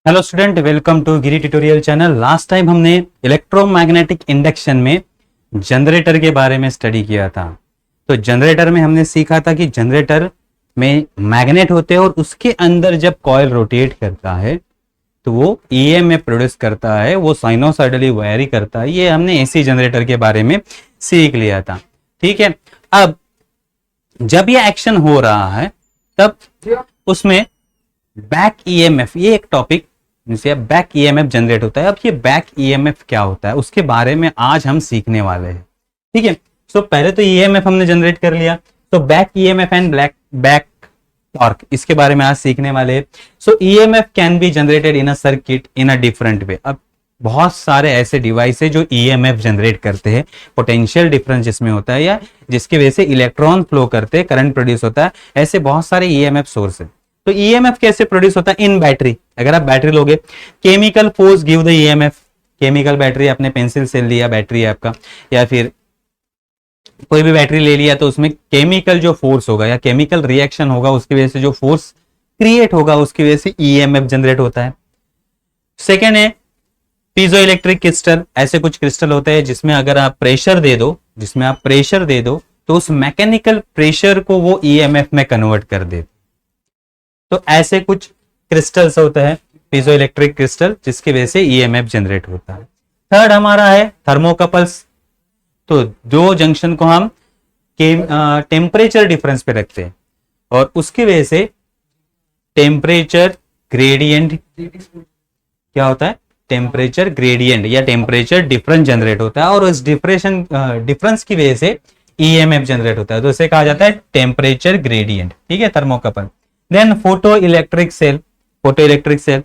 Hello student, welcome to Giri tutorial channel. Last time हमने electromagnetic induction में generator के बारे में स्टडी किया था। तो जनरेटर में हमने सीखा था कि जनरेटर में मैग्नेट होते हैं और उसके अंदर जब कॉइल रोटेट करता है तो वो ईएमएफ प्रोड्यूस करता है, वो साइनोसॉइडली वायरी करता है। ये हमने एसी जनरेटर के बारे में सीख लिया था। ठीक है, अब जब ये एक्शन हो रहा है तब उसमें बैक ईएमएफ, ये एक टॉपिक जिसे बैक ईएमएफ जनरेट होता है। अब ये बैक ईएमएफ क्या होता है उसके बारे में आज हम सीखने वाले हैं। ठीक है, सो पहले तो ईएमएफ हमने जनरेट कर लिया, तो back EMF and back torque, इसके बारे में आज सीखने वाले हैं। So EMF can be generated in a circuit in a different way. अब बहुत सारे ऐसे डिवाइस है जो ईएमएफ जनरेट करते हैं, पोटेंशियल डिफरेंस जिसमें होता है या जिसकी वजह से इलेक्ट्रॉन फ्लो करते हैं, करंट प्रोड्यूस होता है। ऐसे बहुत सारे ईएमएफ सोर्स है। तो ईएमएफ कैसे प्रोड्यूस होता है? इन बैटरी। अगर आप बैटरी लोगे, chemical force give the EMF. Chemical battery, आपने पेंसिल सेल लिया, बैटरी है आपका, या फिर कोई भी बैटरी ले लिया, तो उसमें केमिकल जो फोर्स होगा या केमिकल रिएक्शन होगा, उसकी वजह से जो फोर्स क्रिएट होगा उसकी वजह से ईएमएफ जनरेट होता है। सेकेंड है पीजो इलेक्ट्रिक क्रिस्टल। ऐसे कुछ क्रिस्टल होते हैं जिसमें अगर आप प्रेशर दे दो तो उस मैकेनिकल प्रेशर को वो ईएमएफ में कन्वर्ट कर दे। तो ऐसे कुछ क्रिस्टल्स होते हैं पीजो इलेक्ट्रिक क्रिस्टल, जिसकी वजह से ईएमएफ जनरेट होता है। थर्ड हमारा है थर्मोकपल्स। तो दो जंक्शन को हम टेम्परेचर डिफरेंस पे रखते हैं और उसकी वजह से टेम्परेचर ग्रेडियंट क्या होता है? टेम्परेचर ग्रेडियंट या टेम्परेचर डिफरेंस जनरेट होता है, और उस डिफरेंस की वजह से ईएमएफ जनरेट होता है। तो इसे कहा जाता है टेम्परेचर ग्रेडियंट। ठीक है, thermocouple. Then photo electric cell. Photo electric cell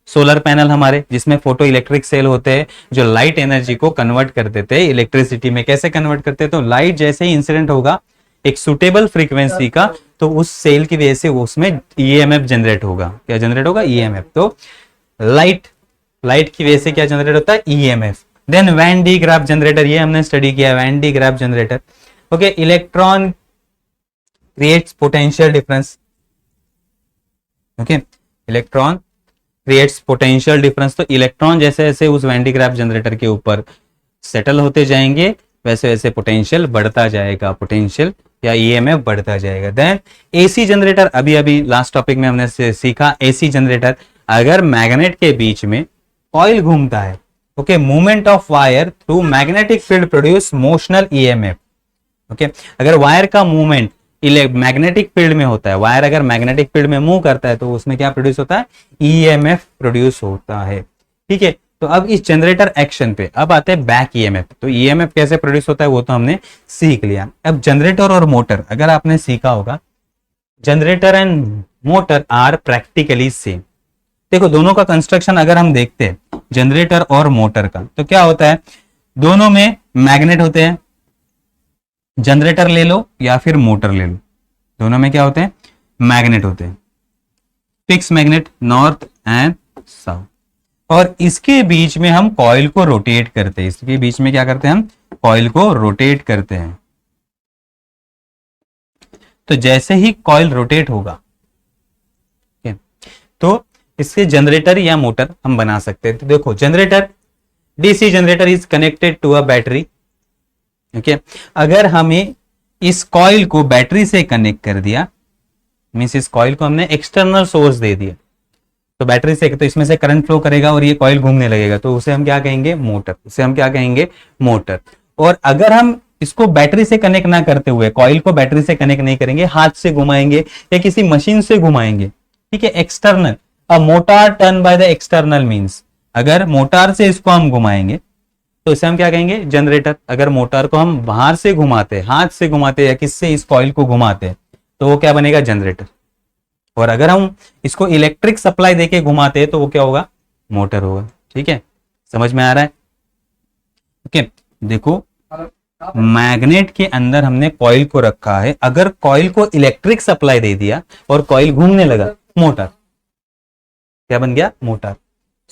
solar panel हमारे, जिसमें फोटो इलेक्ट्रिक सेल होते हैं जो लाइट एनर्जी को कन्वर्ट कर देते हैं इलेक्ट्रिसिटी में। कैसे कन्वर्ट करते हैं? तो लाइट जैसे ही इंसिडेंट होगा एक सुटेबल फ्रीक्वेंसी का, तो उस सेल की वजह से उसमें ईएमएफ जनरेट होगा। क्या जनरेट होगा? ईएमएफ। तो लाइट की वजह से क्या जनरेट होता है? EMF. Then Van de Graaff generator, ये हमने स्टडी किया, Van de Graaff generator. Okay, electron creates potential difference. Okay, electron creates potential difference. तो इलेक्ट्रॉन जैसे जैसे उस वैन डी ग्राफ जनरेटर के ऊपर सेटल होते जाएंगे वैसे वैसे पोटेंशियल बढ़ता जाएगा, पोटेंशियल या ईएमएफ बढ़ता जाएगा। देन एसी जनरेटर, अभी लास्ट टॉपिक में हमने सीखा एसी जनरेटर। अगर मैग्नेट के बीच में कॉइल घूमता है, okay, movement of wire through magnetic field produce motional EMF. Okay, अगर वायर का मूवमेंट मैग्नेटिक फील्ड में होता है, वायर अगर मैग्नेटिक फील्ड में मूव करता है, तो उसमें क्या प्रोड्यूस होता है? ईएमएफ प्रोड्यूस होता है। ठीक है, तो अब इस जनरेटर एक्शन पे अब आते हैं बैक ईएमएफ। तो ईएमएफ कैसे प्रोड्यूस होता है वो तो हमने सीख लिया। अब जनरेटर और मोटर, अगर आपने सीखा होगा, generator and motor are practically same. देखो, दोनों का कंस्ट्रक्शन अगर हम देखते हैं जनरेटर और मोटर का, तो क्या होता है? दोनों में मैग्नेट होते हैं। जनरेटर ले लो या फिर मोटर ले लो, दोनों में क्या होते हैं? मैग्नेट होते हैं, fix magnet, north and south. और इसके बीच में हम कॉइल को रोटेट करते हैं। इसके बीच में क्या करते हैं? हम कॉइल को रोटेट करते हैं। तो जैसे ही कॉइल रोटेट होगा, तो इससे जनरेटर या मोटर हम बना सकते हैं। तो देखो, generator, DC generator is connected to a battery. Okay, अगर हमें इस कॉइल को बैटरी से कनेक्ट कर दिया, मींस इस कॉइल को हमने एक्सटर्नल सोर्स दे दिया, तो बैटरी से, तो इसमें से करंट फ्लो करेगा और ये कॉइल घूमने लगेगा, तो उसे हम क्या कहेंगे? मोटर। उसे हम क्या कहेंगे? मोटर। और अगर हम इसको बैटरी से कनेक्ट ना करते हुए, कॉइल को बैटरी से कनेक्ट नहीं करेंगे, हाथ से घुमाएंगे या किसी मशीन से घुमाएंगे, ठीक है, external, a motor turn by the external means, अगर मोटर से इसको हम घुमाएंगे तो इसे हम क्या कहेंगे? जनरेटर। अगर मोटर को हम बाहर से घुमाते, हाथ से घुमाते या किससे इस कॉइल को घुमाते, तो वो क्या बनेगा? जनरेटर। और अगर हम इसको इलेक्ट्रिक सप्लाई देके घुमाते तो वो क्या होगा? मोटर होगा। ठीक है, समझ में आ रहा है? ओके, देखो, मैग्नेट के अंदर हमने कॉइल को रखा है। अगर कॉइल को इलेक्ट्रिक सप्लाई दे दिया और कॉइल घूमने लगा, मोटर। क्या बन गया? Motor.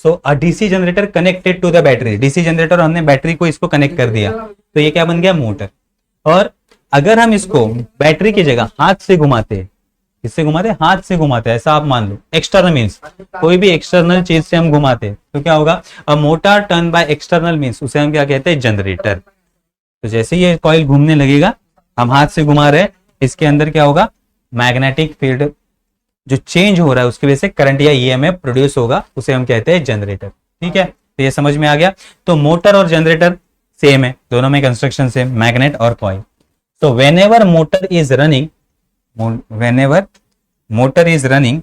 So a DC generator connected to the battery. DC generator, हमने बैटरी को इसको कनेक्ट कर दिया, तो ये क्या बन गया? मोटर। और अगर हम इसको बैटरी की जगह हाथ से घुमाते, किससे घुमाते हैं? हाथ से घुमाते हैं, ऐसा आप मान लो। एक्सटर्नल मीन्स कोई भी एक्सटर्नल चीज से हम घुमाते हैं तो क्या होगा? A motor turn by external means उसे हम क्या कहते हैं? जनरेटर। तो जैसे ये कॉइल घूमने लगेगा, हम हाथ से घुमा रहे हैं, इसके अंदर क्या होगा? मैग्नेटिक फील्ड जो चेंज हो रहा है उसकी वजह से करंट या ईएमएफ प्रोड्यूस होगा, उसे हम कहते हैं जनरेटर। ठीक है, तो ये समझ में आ गया। तो मोटर और जनरेटर सेम है, दोनों में कंस्ट्रक्शन सेम, मैग्नेट और कॉइल। तो whenever motor is running, whenever motor is running,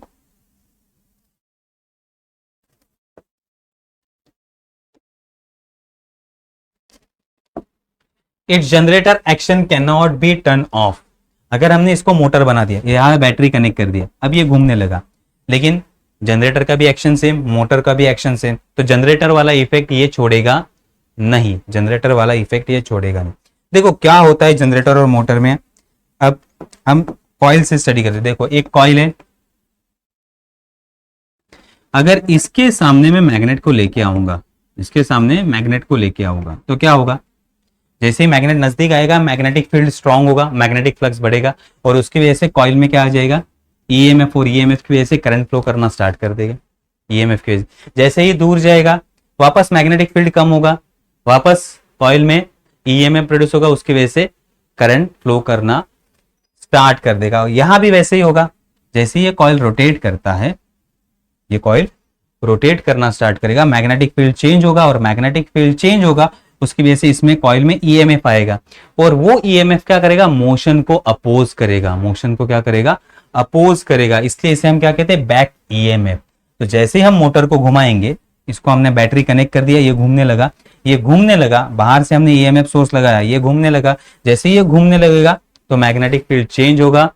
its generator action cannot be turned off। अगर हमने इसको मोटर बना दिया, यहां बैटरी कनेक्ट कर दिया, अब ये घूमने लगा, लेकिन जनरेटर का भी एक्शन सेम, मोटर का भी एक्शन सेम, तो जनरेटर वाला इफेक्ट ये छोड़ेगा नहीं, जनरेटर वाला इफेक्ट ये छोड़ेगा नहीं। देखो क्या होता है जनरेटर और मोटर में। अब हम कॉइल से स्टडी करते हैं। देखो एक कॉइल है, अगर इसके सामने मैं मैग्नेट को लेके आऊंगा, इसके सामने मैग्नेट को लेके आऊंगा तो क्या होगा? जैसे ही मैग्नेट नजदीक आएगा, मैग्नेटिक फील्ड स्ट्रांग होगा, मैग्नेटिक फ्लक्स बढ़ेगा, और उसकी वजह से कॉइल में क्या आ जाएगा? ईएमएफ, और ईएमएफ की वजह से करंट फ्लो करना स्टार्ट कर देगा। ईएमएफ की वजह से जैसे ही दूर जाएगा, वापस मैग्नेटिक फील्ड कम होगा, वापस कॉइल में ईएमएफ प्रोड्यूस होगा, उसकी वजह से करंट फ्लो करना स्टार्ट कर देगा। यहां भी वैसे ही होगा, जैसे ही ये कॉइल रोटेट करता है, ये कॉइल रोटेट करना स्टार्ट करेगा, मैग्नेटिक फील्ड चेंज होगा, और मैग्नेटिक फील्ड चेंज होगा उसकी वजह से इसमें कॉइल में ईएमएफ आएगा, और वो ईएमएफ क्या करेगा? मोशन को अपोज करेगा। मोशन को क्या करेगा? अपोज करेगा, इसलिए इसे हम क्या कहते हैं? Back EMF. तो जैसे ही हम मोटर को घुमाएंगे, इसको हमने बैटरी कनेक्ट कर दिया, ये घूमने लगा, ये घूमने लगा, बाहर से हमने ईएमएफ सोर्स लगाया, ये घूमने लगा, जैसे ही ये घूमने लगेगा तो मैग्नेटिक फील्ड चेंज होगा,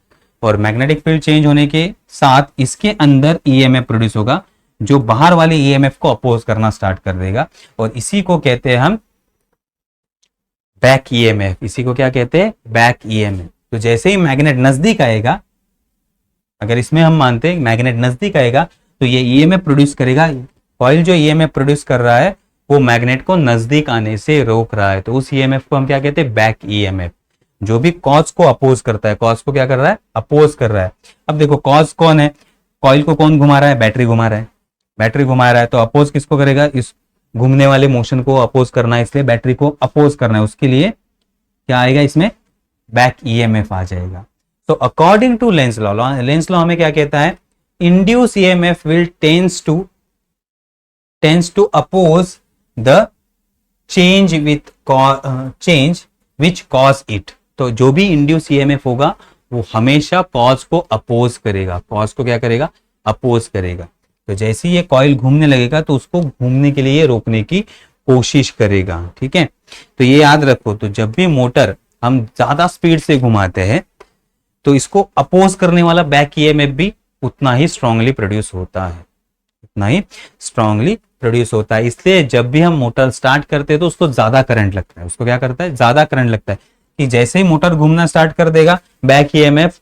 और मैग्नेटिक फील्ड चेंज होने के साथ इसके अंदर ईएमएफ प्रोड्यूस होगा, जो बाहर वाले ईएमएफ को अपोज करना स्टार्ट कर देगा, और इसी को कहते हैं हम बैक ईएमएफ। इसी को क्या कहते हैं? Back EMF. तो जैसे ही मैग्नेट नजदीक आएगा, अगर इसमें हम मानते हैं मैग्नेट नजदीक आएगा तो ये ईएमएफ प्रोड्यूस करेगा। कॉइल जो ईएमएफ प्रोड्यूस कर रहा है वो मैग्नेट को नजदीक आने से रोक रहा है, तो उस ईएमएफ को हम क्या कहते हैं? Back EMF. जो भी कॉज को अपोज करता है, कॉज को क्या कर रहा है? अपोज कर रहा है। अब देखो कॉज कौन है? कॉइल को कौन घुमा रहा है? बैटरी घुमा रहा है। बैटरी घुमा रहा है तो अपोज किसको करेगा? इस घूमने वाले मोशन को अपोज करना है, इसलिए बैटरी को अपोज करना है, उसके लिए क्या आएगा? इसमें बैक ईएमएफ आ जाएगा। तो according to Lenz law, Lenz law हमें क्या कहता है? Induce EMF will tends to oppose the change with change which cause it. तो जो भी इंड्यूस ईएमएफ होगा वो हमेशा कॉज को अपोज करेगा। कॉज को क्या करेगा? अपोज करेगा। तो जैसे ही ये कॉइल घूमने लगेगा तो उसको घूमने के लिए रोकने की कोशिश करेगा। ठीक है, तो ये याद रखो। तो जब भी मोटर हम ज्यादा स्पीड से घुमाते हैं तो इसको अपोज करने वाला बैक ईएमएफ भी उतना ही स्ट्रांगली प्रोड्यूस होता है, उतना ही स्ट्रांगली प्रोड्यूस होता है। इसलिए जब भी हम मोटर स्टार्ट करते हैं तो उसको ज्यादा करंट लगता है। उसको क्या करता है? ज्यादा करंट लगता है, कि जैसे ही मोटर घूमना स्टार्ट कर देगा बैक ईएमएफ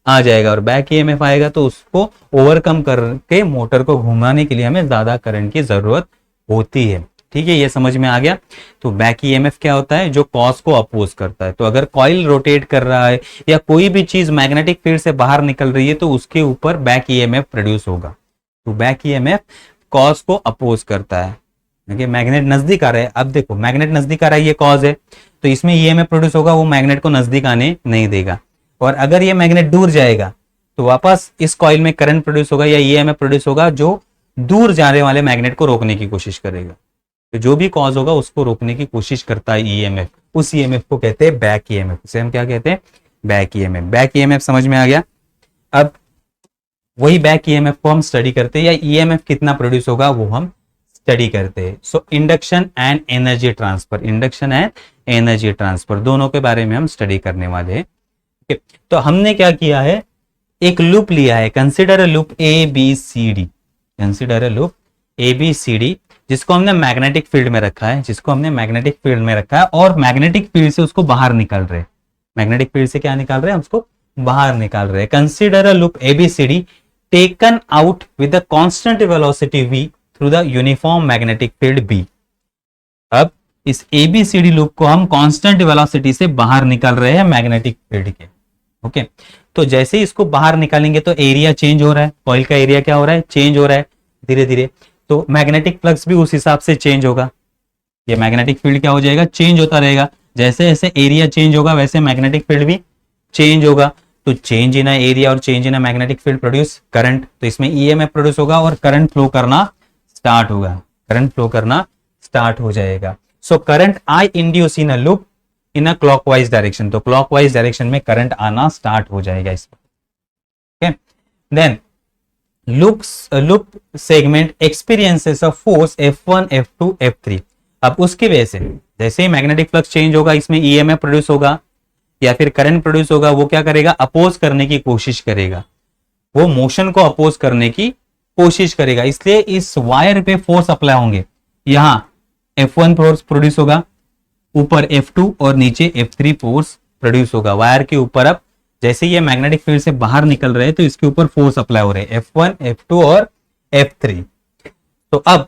आ जाएगा, और बैक ईएमएफ आएगा तो उसको ओवरकम करके मोटर को घुमाने के लिए हमें ज्यादा करंट की जरूरत होती है। ठीक है, ये समझ में आ गया। तो बैक ईएमएफ क्या होता है? जो कॉज को अपोज करता है। तो अगर कॉइल रोटेट कर रहा है या कोई भी चीज मैग्नेटिक फील्ड से बाहर निकल रही है तो उसके ऊपर बैक ईएमएफ प्रोड्यूस होगा। तो बैक ईएमएफ कॉज को अपोज करता है। देखिए मैग्नेट नजदीक आ रहा है, अब देखो मैग्नेट नजदीक आ रहा है, ये कॉज है, तो इसमें ईएमएफ प्रोड्यूस होगा, वो मैग्नेट को नजदीक आने नहीं देगा। और अगर ये मैग्नेट दूर जाएगा तो वापस इस कॉइल में करंट प्रोड्यूस होगा या ईएमएफ प्रोड्यूस होगा, जो दूर जाने वाले मैग्नेट को रोकने की कोशिश करेगा। तो जो भी कॉज होगा उसको रोकने की कोशिश करता है ईएमएफ, उस ईएमएफ को कहते हैं बैक ईएमएफ। इसे हम क्या कहते हैं? Back EMF. बैक ईएमएफ समझ में आ गया। अब वही बैक ईएमएफ को हम स्टडी करते हैं, या ईएमएफ कितना प्रोड्यूस होगा वो हम स्टडी करते हैं। So induction and energy transfer, induction and energy transfer दोनों के बारे में हम स्टडी करने वाले हैं। तो हमने क्या किया है? एक लूप लिया है, consider a loop A B C D, consider a loop A B C D, जिसको हमने मैग्नेटिक फील्ड में रखा है, जिसको हमने मैग्नेटिक फील्ड में रखा है, और मैग्नेटिक फील्ड से उसको बाहर निकाल रहे हैं। मैग्नेटिक फील्ड से क्या निकाल रहे हैं? उसको बाहर निकाल रहे हैं। Consider a loop A B C D taken out with the constant velocity v through the uniform magnetic field B। अब इस ABCD लूप को हम कांस्टेंट वेलोसिटी से बाहर निकाल रहे हैं मैग्नेटिक फील्ड के। ओके, तो जैसे ही इसको बाहर निकालेंगे तो एरिया चेंज हो रहा है, कॉइल का एरिया क्या हो रहा है, चेंज हो रहा है धीरे धीरे, तो मैग्नेटिक फ्लक्स भी उस हिसाब से चेंज होगा। ये मैग्नेटिक फील्ड क्या हो जाएगा, चेंज होता रहेगा। जैसे जैसे एरिया चेंज होगा वैसे मैग्नेटिक फील्ड भी चेंज होगा। तो चेंज इन एरिया और change in magnetic field produce current, तो इसमें ईएमएफ प्रोड्यूस होगा और करंट फ्लो करना स्टार्ट होगा, करंट फ्लो करना स्टार्ट हो जाएगा। So current I induce in a loop in a clockwise direction, तो क्लॉकवाइज डायरेक्शन में करंट आना स्टार्ट हो जाएगा इसमें। Okay, then loop segment experiences a force F1 F2 F3। अब उसकी वजह से जैसे ही मैग्नेटिक फ्लक्स चेंज होगा इसमें ईएमएफ प्रोड्यूस होगा या फिर करंट प्रोड्यूस होगा, वो क्या करेगा, अपोज करने की कोशिश करेगा, वो मोशन को अपोज करने की कोशिश करेगा। इसलिए इस वायर पे फोर्स अप्लाई होंगे, यहां F1 फोर्स प्रोड्यूस होगा, ऊपर F2 और नीचे F3 फोर्स प्रोड्यूस होगा वायर के ऊपर। अब जैसे ये मैग्नेटिक फील्ड से बाहर निकल रहे हैं तो इसके ऊपर फोर्स अप्लाई हो रहे हैं F1 F2 और F3। तो अब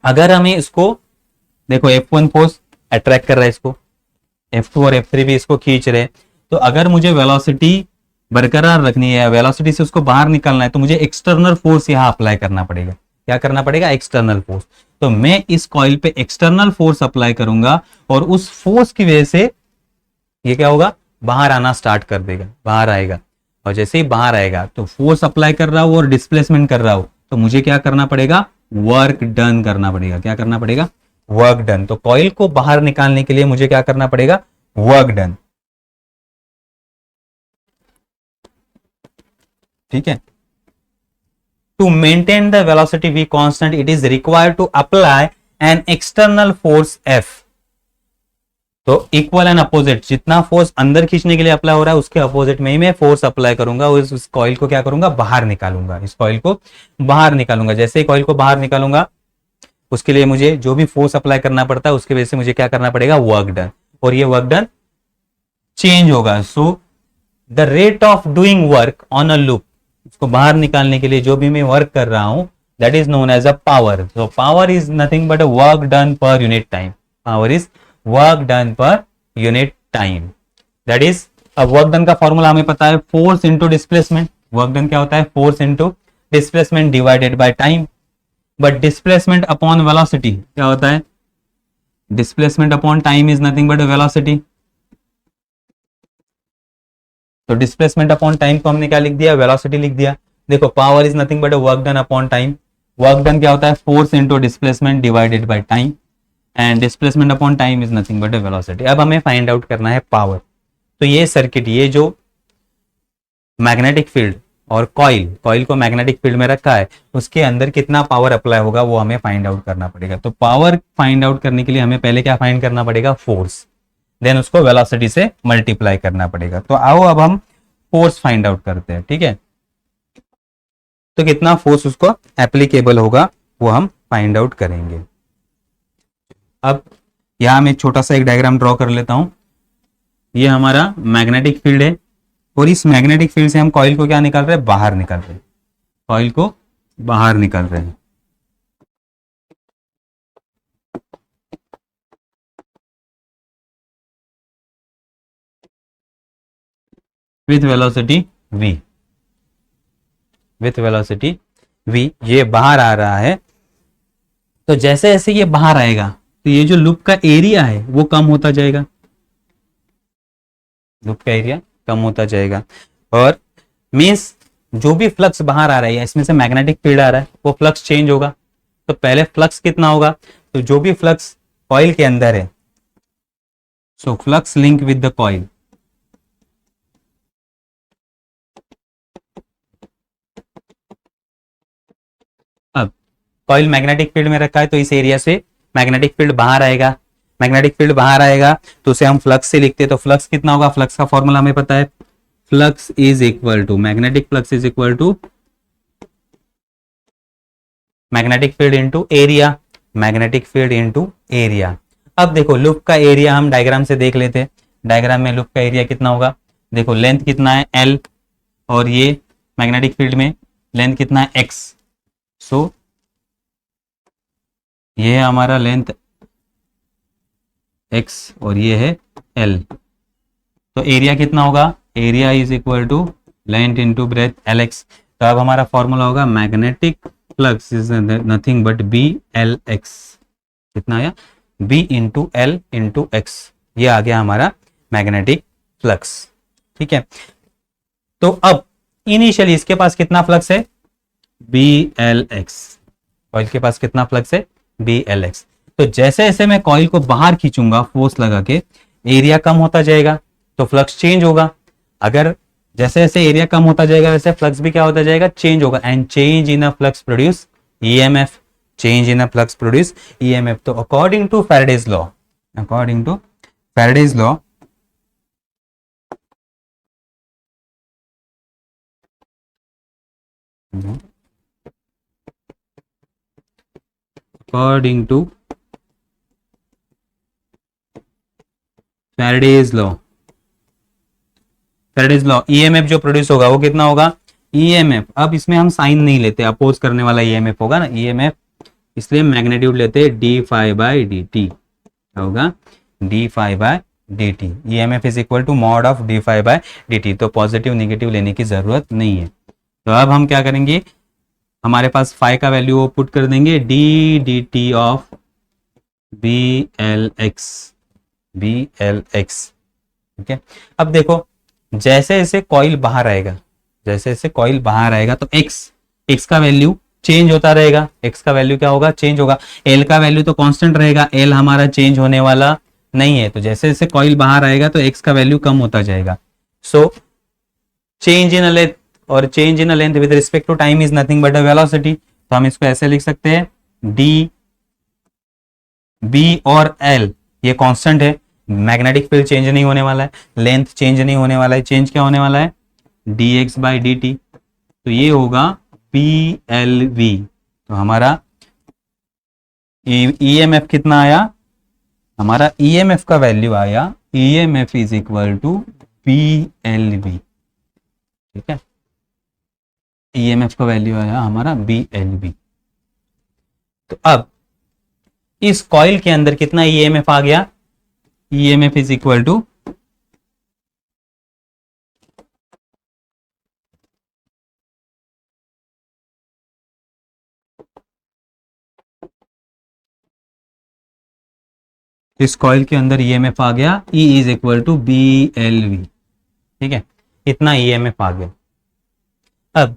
अगर हमें इसको देखो, F1 फोर्स अट्रैक्ट कर रहा है इसको, F2 और F3 भी इसको खींच रहे हैं, तो अगर मुझे वेलोसिटी बरकरार रखनी है, वेलोसिटी से उसको बाहर निकालना है, तो मुझे एक्सटर्नल फोर्स यहां अप्लाई करना पड़ेगा। क्या करना पड़ेगा, एक्सटर्नल फोर्स। तो मैं इस कॉइल पे एक्सटर्नल फोर्स अप्लाई करूंगा और उस फोर्स की वजह से ये क्या होगा, बाहर आना स्टार्ट कर देगा, बाहर आएगा। और जैसे ही बाहर आएगा तो फोर्स अप्लाई कर रहा हूं और डिस्प्लेसमेंट कर रहा हूं, तो मुझे क्या करना पड़ेगा, वर्क डन करना पड़ेगा। क्या करना पड़ेगा, वर्क डन। तो कॉइल को बाहर निकालने के लिए मुझे क्या करना पड़ेगा, वर्क डन। ठीक है, to maintain the velocity v constant it is required to apply an external force F। तो इक्वल एंड अपोजिट, जितना फोर्स अंदर खींचने के लिए अप्लाई हो रहा है उसके अपोजिट में ही मैं फोर्स अप्लाई करूंगा, उस कॉइल को क्या करूंगा, बाहर निकालूंगा, इस कॉइल को बाहर निकालूंगा। जैसे ही कॉइल को बाहर निकालूंगा उसके लिए मुझे जो भी फोर्स अप्लाई करना पड़ता है उसकी वजह से मुझे क्या करना पड़ेगा, वर्क डन। और ये वर्क डन चेंज होगा। So the rate of doing work on a loop, इसको बाहर निकालने के लिए जो भी मैं वर्क कर रहा हूं that is known as a power. So power is nothing but a work done per unit time. Power is work done per unit time. That is, अब वर्क डन का फॉर्मूला हमें पता है, force into displacement. Work done क्या होता है, force into displacement divided by time. But displacement upon velocity क्या होता है, displacement upon time is nothing but velocity. तो डिस्प्लेसमेंट अपॉन टाइम को हमने क्या लिख दिया, वेलोसिटी लिख दिया। देखो power is nothing but work done upon time. Work done क्या होता है, force into displacement divided by time, and displacement upon time is nothing but velocity. अब हमें फाइंड आउट करना है पावर। तो ये सर्किट, ये जो मैग्नेटिक फील्ड और कॉइल को मैग्नेटिक फील्ड में रखा है उसके अंदर कितना पावर अप्लाई होगा वो हमें फाइंड आउट करना पड़ेगा। तो पावर फाइंड आउट करने के लिए हमें पहले क्या फाइंड करना पड़ेगा, फोर्स, देन उसको वेलोसिटी से मल्टीप्लाई करना पड़ेगा। तो आओ अब हम फोर्स फाइंड आउट करते हैं। ठीक है, तो कितना फोर्स उसको एप्लीकेबल होगा वो हम फाइंड आउट करेंगे। अब यहां मैं छोटा सा एक डायग्राम ड्रॉ कर लेता हूं। ये हमारा मैग्नेटिक फील्ड है और इस मैग्नेटिक फील्ड से हम कॉइल को क्या निकाल रहे हैं, बाहर निकाल रहे हैं, कॉइल को बाहर निकाल रहे हैं। With velocity v, with velocity v ये बाहर आ रहा है। तो जैसे जैसे ये बाहर आएगा तो ये जो लूप का एरिया है वो कम होता जाएगा, लूप का एरिया कम होता जाएगा। और मींस जो भी फ्लक्स बाहर आ रहा है इसमें से मैग्नेटिक फील्ड आ रहा है वो फ्लक्स चेंज होगा। तो पहले फ्लक्स कितना होगा, तो जो भी फ्लक्स कॉइल के अंदर है, so flux link with the coil, अब कॉइल मैग्नेटिक फील्ड में रखा है तो इस एरिया से मैग्नेटिक फील्ड बाहर आएगा। मैग्नेटिक फील्ड बाहर आएगा तो उसे हम फ्लक्स से लिखते हैं। तो फ्लक्स कितना होगा, फ्लक्स का फॉर्मूला हमें पता है, flux is equal to, magnetic flux is equal to magnetic field into area, magnetic field into area. अब देखो लूप का एरिया हम डायग्राम से देख लेते हैं। डायग्राम में लूप का एरिया कितना होगा, देखो लेंथ कितना है L और ये मैग्नेटिक फील्ड में लेंथ कितना है X। सो ये है हमारा लेंथ X और ये है L। तो एरिया कितना होगा, area is equal to length into breadth Lx। तो अब हमारा फॉर्मूला होगा magnetic flux is nothing but B L x. कितना आया? B into L into x. ये आ गया हमारा मैग्नेटिक फ्लक्स। ठीक है, तो अब इनिशियली इसके पास कितना फ्लक्स है? B L x. कॉइल के पास कितना फ्लक्स है? B L x. तो जैसे जैसे मैं कॉइल को बाहर खींचूंगा फोर्स लगा के, एरिया कम होता जाएगा तो फ्लक्स चेंज होगा। अगर जैसे जैसे एरिया कम होता जाएगा वैसे फ्लक्स भी क्या होता जाएगा? चेंज होगा। And change in a flux produce EMF. Change in a flux produce EMF. तो according to Faraday's law, according to Faraday's law, according to Faraday's law, Faraday's law EMF जो प्रोड्यूस होगा वो कितना होगा? ईएमएफ। अब इसमें हम साइन नहीं लेते, अपोज करने वाला ईएमएफ होगा ना, ईएमएफ, इसलिए मैग्नीट्यूड लेते हैं d phi by d t. होगा d phi by d t. E M F is equal to mod of d phi by d t. तो पॉजिटिव निगेटिव लेने की जरूरत नहीं है। तो अब हम क्या करेंगे, हमारे पास फाई का वैल्यू वो पुट कर देंगे d d t of B L x, B L x. ठीक है, अब देखो जैसे जैसे कॉइल बाहर आएगा, जैसे जैसे कॉइल बाहर आएगा तो एक्स, एक्स का वैल्यू चेंज होता रहेगा। एक्स का वैल्यू क्या होगा? चेंज होगा। एल का वैल्यू तो कांस्टेंट रहेगा, एल हमारा चेंज होने वाला नहीं है। तो जैसे जैसे कॉइल बाहर आएगा तो एक्स का वैल्यू कम होता जाएगा। So change in a length, और change in a length with respect to time is nothing but a velocity. तो हम इसको ऐसे लिख सकते हैं, डी बी और एल ये कांस्टेंट है, मैग्नेटिक फील्ड चेंज नहीं होने वाला है, लेंथ चेंज नहीं होने वाला है, चेंज क्या होने वाला है? D x by d t. तो ये होगा पी एल वी। तो हमारा ईएमएफ कितना आया? हमारा ईएमएफ का वैल्यू आया, EMF is equal to P L V. ठीक है, ईएमएफ का वैल्यू आया हमारा बी एल वी। तो अब इस कॉइल के अंदर कितना ईएमएफ आ गया? ईएमएफ इज इक्वल टू इस कॉइल के अंदर ईएमएफ आ गया, E is equal to B L V. ठीक है, इतना ईएमएफ आ गया। अब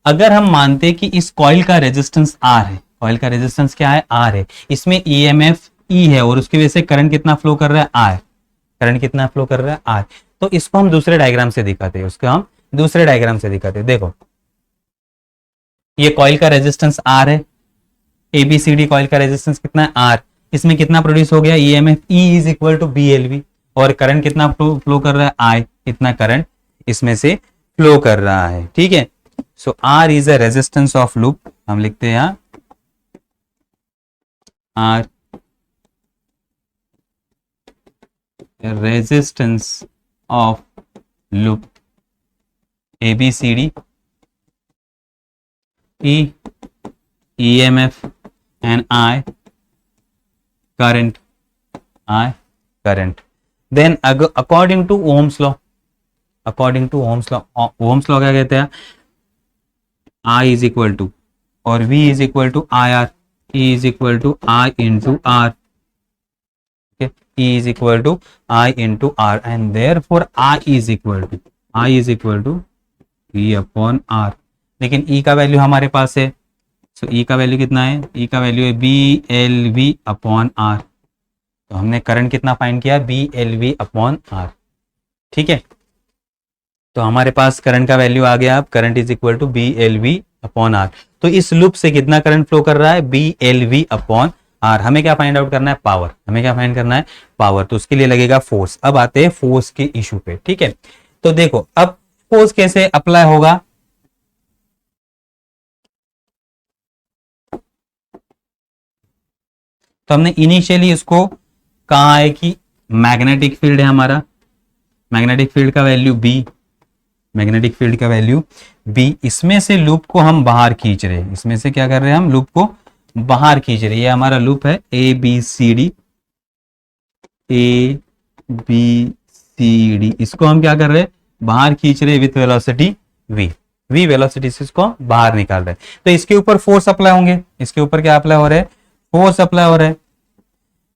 अगर हम मानते कि इस कॉइल का रेजिस्टेंस R है, कॉइल का रेजिस्टेंस क्या है? R है, इसमें ईएमएफ E है और उसकी वजह से करंट कितना फ्लो कर रहा है? R। करंट कितना फ्लो कर रहा है? R। तो इसको हम दूसरे डायग्राम से दिखाते हैं, उसको हम दूसरे डायग्राम से दिखाते हैं। देखो ये कॉइल का रेजिस्टेंस R है, एबीसीडी कॉइल का रेजिस्टेंस कितना है? R। इसमें कितना प्रोड्यूस हो गया? EMF E is equal to B L V. और करंट कितना फ्लो कर रहा है? I। इतना करंट इसमें से फ्लो कर रहा है। ठीक है, सो R is a resistance of loop. हम लिखते हैं यहां R resistance of loop ABCD, E EMF and I current, I current. Then according to Ohm's law, according to Ohm's law, Ohm's law क्या कहते हैं? I is equal to और V is equal to IR, E is equal to I into R. Okay, E is equal to I into R and therefore I is equal to E upon R. लेकिन E का value हमारे पास है, सो E का value कितना है? E का value है B L V upon R. तो हमने करंट कितना फाइंड किया? B L V upon R. ठीक है, तो हमारे पास करंट का वैल्यू आ गया। अब current is equal to B L V upon R. तो इस लूप से कितना करंट फ्लो कर रहा है? B L V upon R. हमें क्या फाइंड आउट करना है? पावर। हमें क्या फाइंड करना है? पावर। तो उसके लिए लगेगा फोर्स। अब आते हैं फोर्स के इशू पे। ठीक है, तो देखो अब फोर्स कैसे अप्लाई होगा? तो हमने इनिशियली इसको कहा है कि मैग्नेटिक फील्ड है हमारा, मैग्नेटिक फील्ड का वैल्यू बी, मैग्नेटिक फील्ड का वैल्यू बी। इसमें से लूप को हम बाहर खींच रहे हैं, इसमें से क्या कर रहे हैं? हम लूप को बाहर खींच रहे हैं। ये हमारा लूप है A B C D, A B C D. इसको हम क्या कर रहे हैं? बाहर खींच रहे with velocity v, v velocity से इसको बाहर निकाल रहे हैं। तो इसके ऊपर फोर्स अप्लाई होंगे, इसके ऊपर क्या अप्लाई हो रहा है, फोर्स अप्लाई हो रहा है।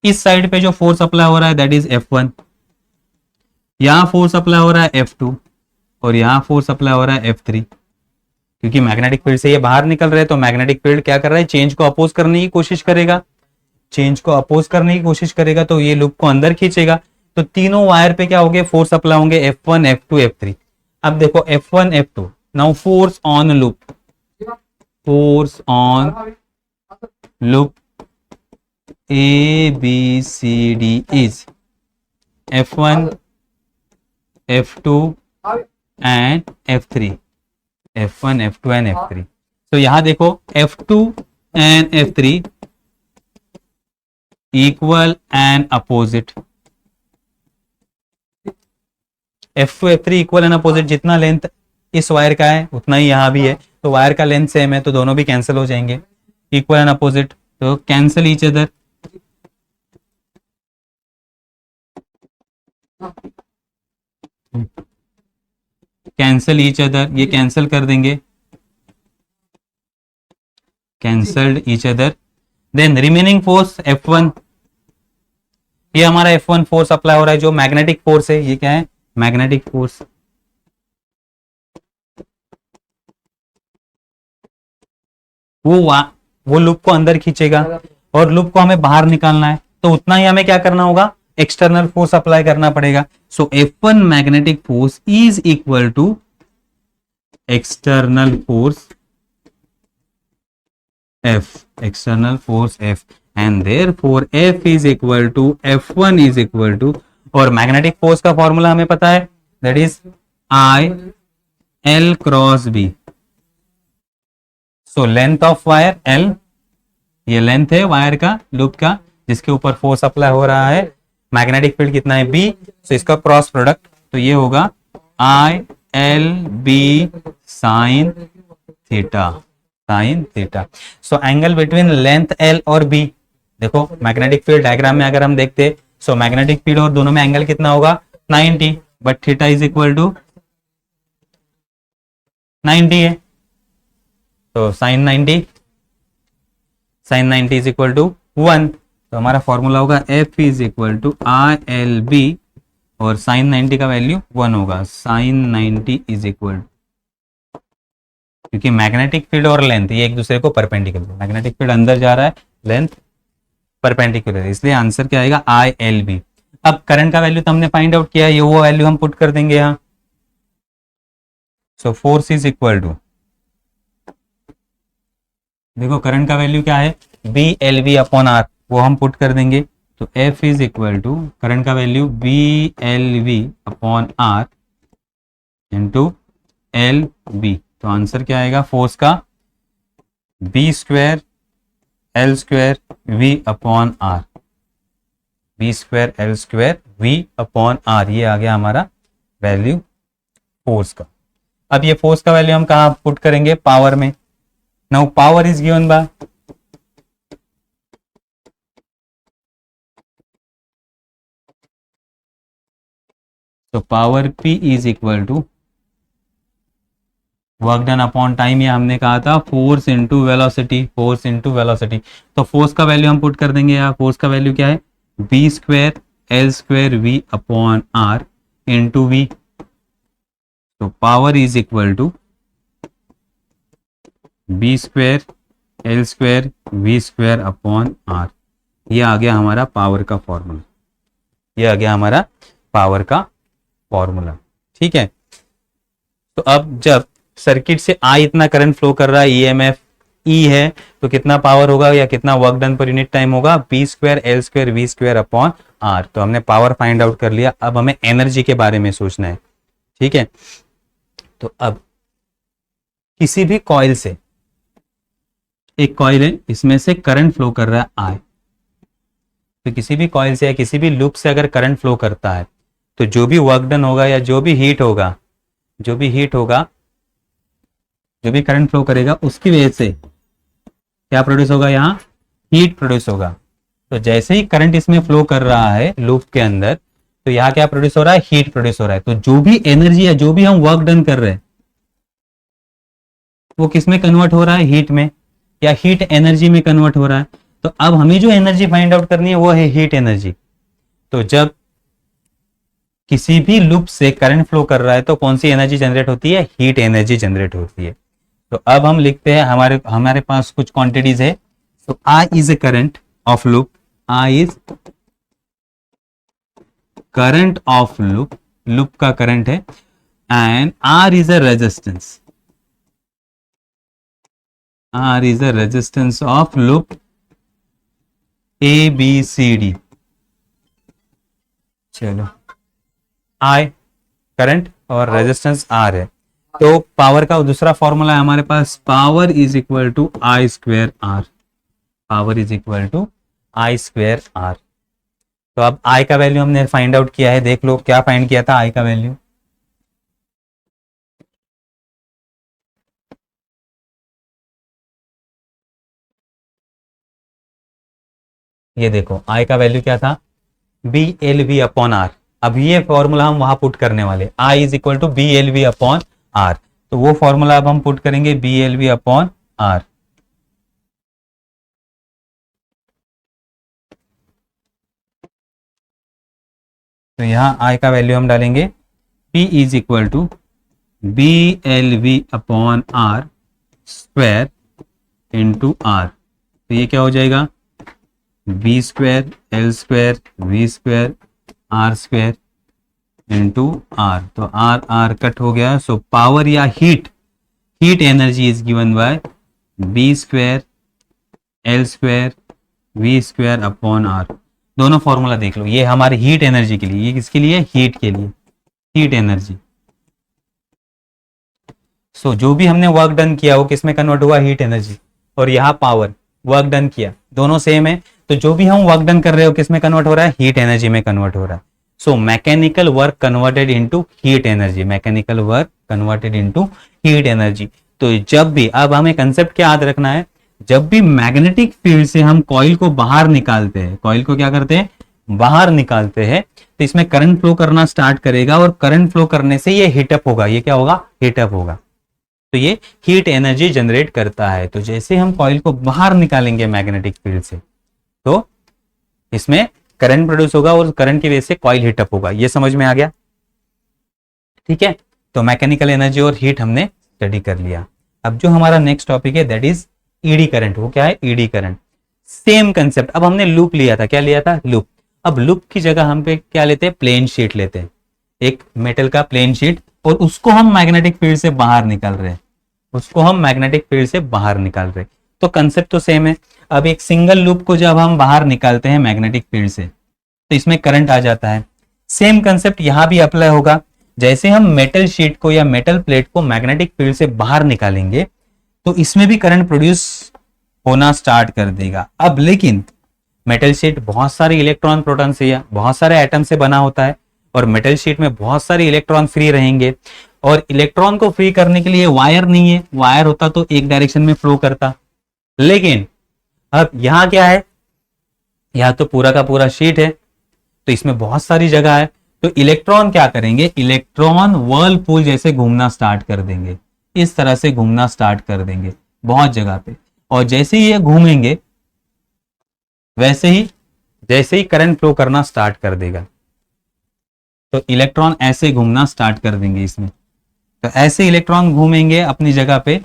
इस साइड पे जो फोर्स अप्लाई हो रहा है दैट इज F1, यहां फोर्स अप्लाई हो रहा है F2 और यहां फोर्स अप्लाई हो रहा है F3। क्योंकि मैग्नेटिक फील्ड से ये बाहर निकल रहे हैं तो मैग्नेटिक फील्ड क्या कर रहा है, चेंज को अपोज करने की कोशिश करेगा, चेंज को अपोज करने की कोशिश करेगा तो ये लूप को अंदर खींचेगा। तो तीनों वायर पे क्या होंगे, फोर्स अप्लाई होंगे F1 F2 F3। अब देखो F1 F2, now force on loop, force on loop ABCD is F1 F2 and F3, F1 F2 and F3। तो यहां देखो F2 and F3 equal and opposite, F2 F3 equal and opposite, जितना length इस wire का है उतना ही यहां भी है, तो वायर का लेंथ सेम है तो दोनों भी कैंसिल हो जाएंगे, इक्वल एंड अपोजिट, तो cancel each other. Cancel each other, ये कैंसिल कर देंगे, cancelled each other. Then remaining force F1, ये हमारा F1 फोर्स अप्लाई हो रहा है जो मैग्नेटिक फोर्स है, ये क्या है, मैग्नेटिक फोर्स। वो लूप को अंदर खींचेगा और लूप को हमें बाहर निकालना है, तो उतना ही हमें क्या करना होगा, एक्सटर्नल फोर्स अप्लाई करना पड़ेगा। So F1 magnetic force is equal to external force F, external force F, and therefore F is equal to F1 is equal to, और मैग्नेटिक फोर्स का फॉर्मूला हमें पता है that is I L cross B। So length of wire L, ये length है wire का, loop का, जिसके ऊपर फोर्स अप्लाई हो रहा है, मैग्नेटिक फील्ड कितना है B, सो इसका क्रॉस प्रोडक्ट तो ये होगा I L B sine theta, sine theta. So angle between length L और B, देखो मैग्नेटिक फील्ड डायग्राम में अगर हम देखते सो मैग्नेटिक फील्ड और दोनों में एंगल कितना होगा 90, but theta is equal to 90 है, तो sine 90, sine 90 is equal to 1, तो हमारा फॉर्मूला होगा F is equal to I L B और साइन 90 का वैल्यू 1 होगा, साइन 90 इज इक्वल, क्योंकि मैग्नेटिक फील्ड और लेंथ ये एक दूसरे को परपेंडिकुलर है, मैग्नेटिक फील्ड अंदर जा रहा है, लेंथ परपेंडिकुलर है, इसलिए आंसर क्या आएगा I L B। अब करंट का वैल्यू तो हमने फाइंड आउट किया है, ये वो वैल्यू हम पुट कर देंगे यहाँ। So force is equal to, देखो करंट का वैल्यू क्या है B L V upon R, वो हम पुट कर देंगे, तो F is equal to current का value B L V upon R into L B, तो आंसर क्या आएगा फोर्स का B square L square V upon R, B square L square V upon R, ये आ गया हमारा वैल्यू फोर्स का। अब ये फोर्स का वैल्यू हम कहाँ पुट करेंगे, पावर में। Now power is given by तो power P is equal to work done upon time, ये हमने कहा था force into velocity, force into velocity. तो फोर्स का वैल्यू हम पुट कर देंगे यहाँ, फोर्स का वैल्यू क्या है B square L square V upon R into V, तो power is equal to B square L square V square upon R, ये आ गया हमारा पावर का फॉर्मूला, ये आ गया हमारा पावर का फॉर्मूला, ठीक है। तो अब जब सर्किट से I इतना करंट फ्लो कर रहा है, EMF E है, तो कितना पावर होगा या कितना work done per unit time होगा, B square L square V square upon R। तो हमने पावर फाइंड आउट कर लिया, अब हमें एनर्जी के बारे में सोचना है, ठीक है। तो अब किसी भी कॉइल से, एक कॉइल है इसमें से करंट फ्लो कर रहा है I, तो किसी भी कॉइल से या किसी भी लूप से अगर करंट फ्लो करता है तो जो भी वर्क डन होगा या जो भी हीट होगा, जो भी हीट होगा, जो भी करंट फ्लो करेगा उसकी वजह से क्या प्रोड्यूस होगा, यहाँ हीट प्रोड्यूस होगा। तो जैसे ही करंट इसमें फ्लो कर रहा है लूप के अंदर, तो यहाँ क्या प्रोड्यूस हो रहा है, हीट प्रोड्यूस हो रहा है। तो जो भी एनर्जी है, जो भी हम वर्क डन कर रहे हैं, वो किस में कन्वर्ट हो रहा है, हीट में, या हीट एनर्जी में कन्वर्ट हो रहा है। तो अब हमें जो एनर्जी फाइंड आउट करनी है वो है हीट एनर्जी। तो जब किसी भी लूप से करंट फ्लो कर रहा है तो कौन सी एनर्जी जनरेट होती है, हीट एनर्जी जनरेट होती है। तो अब हम लिखते हैं, हमारे हमारे पास कुछ क्वांटिटीज है। तो I is a current of loop, I is current of loop, loop का करंट है, and R is a resistance, R is a resistance of loop A, B, C, D. चलो, I करंट और resistance R है। तो power का दूसरा formula है हमारे पास, power is equal to I square R, power is equal to I square R. तो अब I का वैल्यू हमने फाइंड आउट किया है, देख लो क्या फाइंड किया था I का वैल्यू। ये देखो I का वैल्यू क्या था, B L V upon R. अब ये फॉर्मूला हम वहां पुट करने वाले, I is equal to B L V upon R. तो वो फॉर्मूला अब हम पुट करेंगे B L V upon R. तो यहां I का वैल्यू हम डालेंगे P is equal to B L V upon R square into R. तो ये क्या हो जाएगा, B square L square V square R square into R. तो आर आर कट हो गया। सो पावर या heat, heat energy is given by B square L square V square upon R. दोनों फॉर्मूला देख लो, ये हमारी हीट एनर्जी के लिए, ये किसके लिए, हीट के लिए, हीट एनर्जी। सो जो भी हमने वर्क डन किया वो किस में कन्वर्ट हुआ, हीट एनर्जी। और यहाँ पावर, वर्क डन किया, दोनों सेम है। तो जो भी हम वर्क डन कर रहे हो किस में कन्वर्ट हो रहा है, हीट एनर्जी में कन्वर्ट हो रहा है। So mechanical work converted into heat energy, mechanical work converted into heat energy. तो जब भी, अब हमें कंसेप्ट क्या याद रखना है, जब भी मैग्नेटिक फील्ड से हम कॉइल को बाहर निकालते हैं, कॉइल को क्या करते हैं, बाहर निकालते हैं, तो इसमें करंट फ्लो करना स्टार्ट करेगा और करंट फ्लो करने से ये हीटअप होगा। ये क्या होगा, हीटअप होगा। तो ये हीट एनर्जी जनरेट करता है। तो जैसे हम कॉइल को बाहर निकालेंगे मैग्नेटिक फील्ड से, तो इसमें करंट प्रोड्यूस होगा और करंट की वजह से कॉइल हीटअप होगा। ये समझ में आ गया, ठीक है। तो मैकेनिकल एनर्जी और हीट हमने स्टडी कर लिया। अब जो हमारा नेक्स्ट टॉपिक है दैट इज ईडी करंट। वो क्या है, ईडी करंट। सेम कंसेप्ट, अब हमने लूप लिया था, क्या लिया था, लूप। अब लूप की जगह हम पे क्या लेते हैं, प्लेन शीट लेते हैं, एक मेटल का प्लेन शीट, और उसको हम मैग्नेटिक फील्ड से बाहर निकाल रहे हैं, उसको हम मैग्नेटिक फील्ड से बाहर निकाल रहे हैं। तो कंसेप्ट तो सेम है। अब एक सिंगल लूप को जब हम बाहर निकालते हैं मैग्नेटिक फील्ड से, तो इसमें करंट आ जाता है। सेम कंसेप्ट यहां भी अप्लाई होगा। जैसे हम मेटल शीट को या मेटल प्लेट को मैग्नेटिक फील्ड से बाहर निकालेंगे तो इसमें भी करंट प्रोड्यूस होना स्टार्ट कर देगा। अब लेकिन मेटल शीट बहुत सारे इलेक्ट्रॉन प्रोटॉन से या बहुत सारे एटम से बना होता है, और मेटल शीट में बहुत सारे इलेक्ट्रॉन फ्री रहेंगे, और इलेक्ट्रॉन को फ्री करने के लिए वायर नहीं है, वायर होता तो एक डायरेक्शन में फ्लो करता। लेकिन अब यहां क्या है, यहां तो पूरा का पूरा शीट है, तो इसमें बहुत सारी जगह है। तो इलेक्ट्रॉन क्या करेंगे, इलेक्ट्रॉन वर्लपूल जैसे घूमना स्टार्ट कर देंगे, इस तरह से घूमना स्टार्ट कर देंगे बहुत जगह पे। और जैसे ही ये घूमेंगे वैसे ही जैसे ही करंट फ्लो करना स्टार्ट कर देगा। तो इलेक्ट्रॉन ऐसे घूमना स्टार्ट कर देंगे इसमें। तो ऐसे इलेक्ट्रॉन घूमेंगे अपनी जगह पे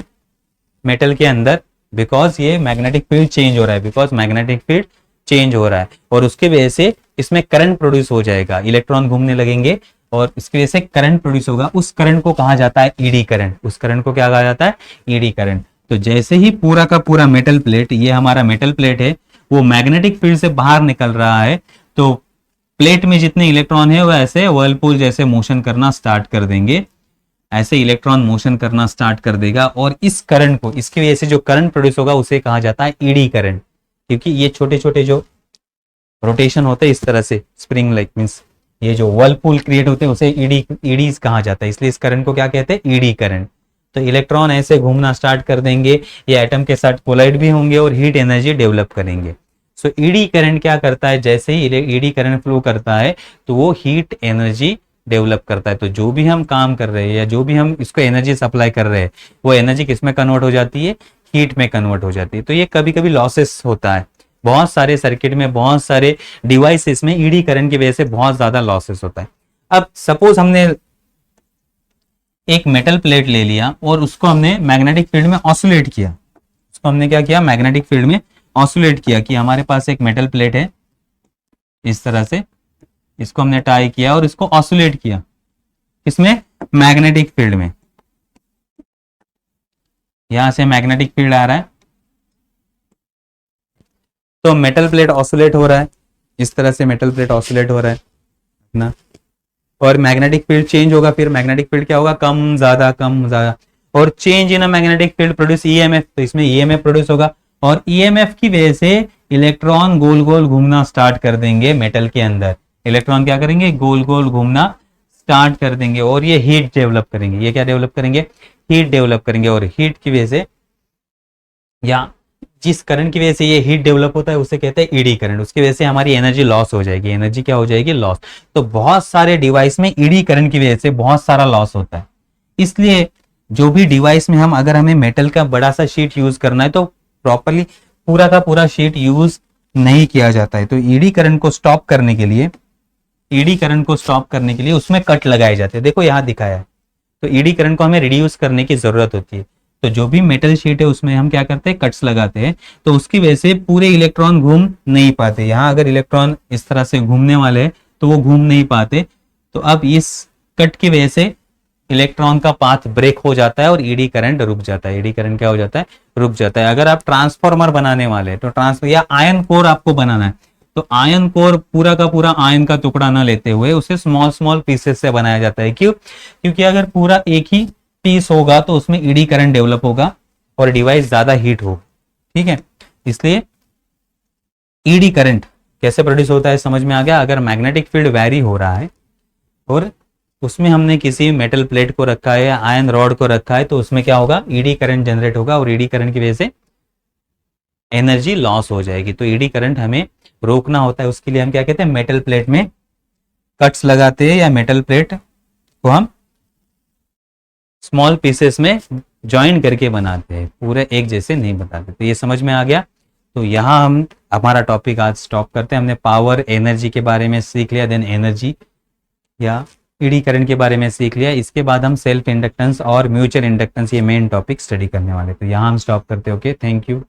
मेटल के अंदर, बिकॉज ये मैग्नेटिक फील्ड चेंज हो रहा है, बिकॉज मैग्नेटिक फील्ड चेंज हो रहा है, और उसके वजह से इसमें करंट प्रोड्यूस हो जाएगा, इलेक्ट्रॉन घूमने लगेंगे और इसकी वजह से करंट प्रोड्यूस होगा। उस करंट को कहा जाता है ईडी करंट। उस करंट को क्या कहा जाता है, ईडी करंट। तो जैसे ही पूरा का पूरा मेटल प्लेट, ये हमारा मेटल प्लेट है, वो मैग्नेटिक फील्ड से बाहर निकल रहा है, तो प्लेट में जितने इलेक्ट्रॉन है वो ऐसे वर्लपूल जैसे मोशन करना स्टार्ट कर देंगे, ऐसे इलेक्ट्रॉन मोशन करना स्टार्ट कर देगा। और इस करंट को, इसकी वजह से जो करंट प्रोड्यूस होगा उसे कहा जाता है ईडी करंट, क्योंकि ये छोटे छोटे जो रोटेशन होते हैं इस तरह से स्प्रिंग लाइक, मींस ये जो वर्लपूल क्रिएट होते हैं उसे ईडीज कहा जाता है, इसलिए इस करंट को क्या कहते हैं, ईडी करंट। तो इलेक्ट्रॉन ऐसे घूमना स्टार्ट कर देंगे, ये एटम के साथ कोलाइड भी होंगे और हीट एनर्जी डेवलप करेंगे। सो ईडी करंट क्या करता है, जैसे ही ईडी करंट फ्लो करता है तो वो हीट एनर्जी डेवलप करता है। तो जो भी हम काम कर रहे हैं या जो भी हम इसको एनर्जी सप्लाई कर रहे हैं वो एनर्जी किस में कन्वर्ट हो जाती है, हीट में कन्वर्ट हो जाती है। तो ये कभी कभी लॉसेस होता है, बहुत सारे सर्किट में, बहुत सारे डिवाइसेस में ईडी करंट की वजह से बहुत ज्यादा लॉसेस होता है। अब सपोज हमने एक मेटल प्लेट ले लिया और उसको हमने मैग्नेटिक फील्ड में ऑसिलेट किया, उसको हमने क्या किया, मैग्नेटिक फील्ड में ऑसिलेट किया कि हमारे पास एक मेटल प्लेट है इस तरह से, इसको हमने टाई किया और इसको ऑसिलेट किया, इसमें मैग्नेटिक फील्ड में, यहां से मैग्नेटिक फील्ड आ रहा है तो मेटल प्लेट ऑसिलेट हो रहा है, इस तरह से मेटल प्लेट ऑसिलेट हो रहा है ना, और मैग्नेटिक फील्ड चेंज होगा, फिर मैग्नेटिक फील्ड क्या होगा, कम ज्यादा कम ज्यादा, और change in a magnetic field produce EMF, तो इसमें ईएमएफ प्रोड्यूस होगा और ईएमएफ की वजह से इलेक्ट्रॉन गोल गोल घूमना स्टार्ट कर देंगे मेटल के अंदर, इलेक्ट्रॉन क्या करेंगे, गोल गोल घूमना स्टार्ट कर देंगे और ये हीट डेवलप करेंगे, ये क्या डेवलप करेंगे, हीट डेवलप करेंगे, और हीट की वजह से या जिस करंट की वजह से ये हीट डेवलप होता है उसे कहते हैं ईडी करंट, उसकी वजह से हमारी एनर्जी लॉस हो जाएगी, एनर्जी क्या हो जाएगी, लॉस। तो बहुत सारे डिवाइस में ईडी करंट की वजह से बहुत सारा लॉस होता है, इसलिए जो भी डिवाइस में हम, अगर हमें मेटल का बड़ा सा शीट यूज करना है तो प्रॉपरली पूरा का पूरा शीट यूज नहीं किया जाता है। तो ईडी करंट को स्टॉप करने के लिए, ईडी करंट को स्टॉप करने के लिए उसमें कट लगाए जाते हैं, देखो यहाँ दिखाया है। तो ईडी करंट को हमें रिड्यूस करने की जरूरत होती है, तो जो भी मेटल शीट है उसमें हम क्या करते हैं, कट्स लगाते हैं, तो उसकी वजह से पूरे इलेक्ट्रॉन घूम नहीं पाते, यहाँ अगर इलेक्ट्रॉन इस तरह से घूमने वाले हैं तो वो घूम नहीं पाते, तो अब इस कट की वजह से इलेक्ट्रॉन का पाथ ब्रेक हो जाता है और ईडी करंट रुक जाता है, ईडी करंट क्या हो जाता है, रुक जाता है। अगर आप ट्रांसफॉर्मर बनाने वाले हैं तो ट्रांसफर या आयन कोर आपको बनाना है तो आयन कोर पूरा का पूरा आयन का टुकड़ा ना लेते हुए उसे स्मॉल स्मॉल पीसेस से बनाया जाता है, क्यों, क्योंकि अगर पूरा एक ही पीस होगा तो उसमें ईडी करंट डेवलप होगा और डिवाइस ज्यादा हीट होगा, ठीक है। इसलिए ईडी करंट कैसे प्रोड्यूस होता है समझ में आ गया। अगर मैग्नेटिक फील्ड वैरी हो रहा है और उसमें हमने किसी मेटल प्लेट को रखा है या आयन रॉड को रखा है तो उसमें क्या होगा, ईडी करंट जनरेट होगा और ईडी करंट की वजह से एनर्जी लॉस हो जाएगी। तो ईडी करंट हमें रोकना होता है, उसके लिए हम क्या कहते हैं, मेटल प्लेट में कट्स लगाते हैं या मेटल प्लेट को हम स्मॉल पीसेस में ज्वाइन करके बनाते हैं, पूरे एक जैसे नहीं बनाते। तो ये समझ में आ गया। तो यहाँ हम हमारा टॉपिक आज स्टॉप करते हैं। हमने पावर एनर्जी के बारे में सीख लिया, देन एनर्जी या ईडी करंट के बारे में सीख लिया। इसके बाद हम सेल्फ इंडक्टेंस और म्यूचुअल इंडक्टेंस, ये मेन टॉपिक स्टडी करने वाले। तो यहाँ हम स्टॉप करते हैं। Okay, thank you.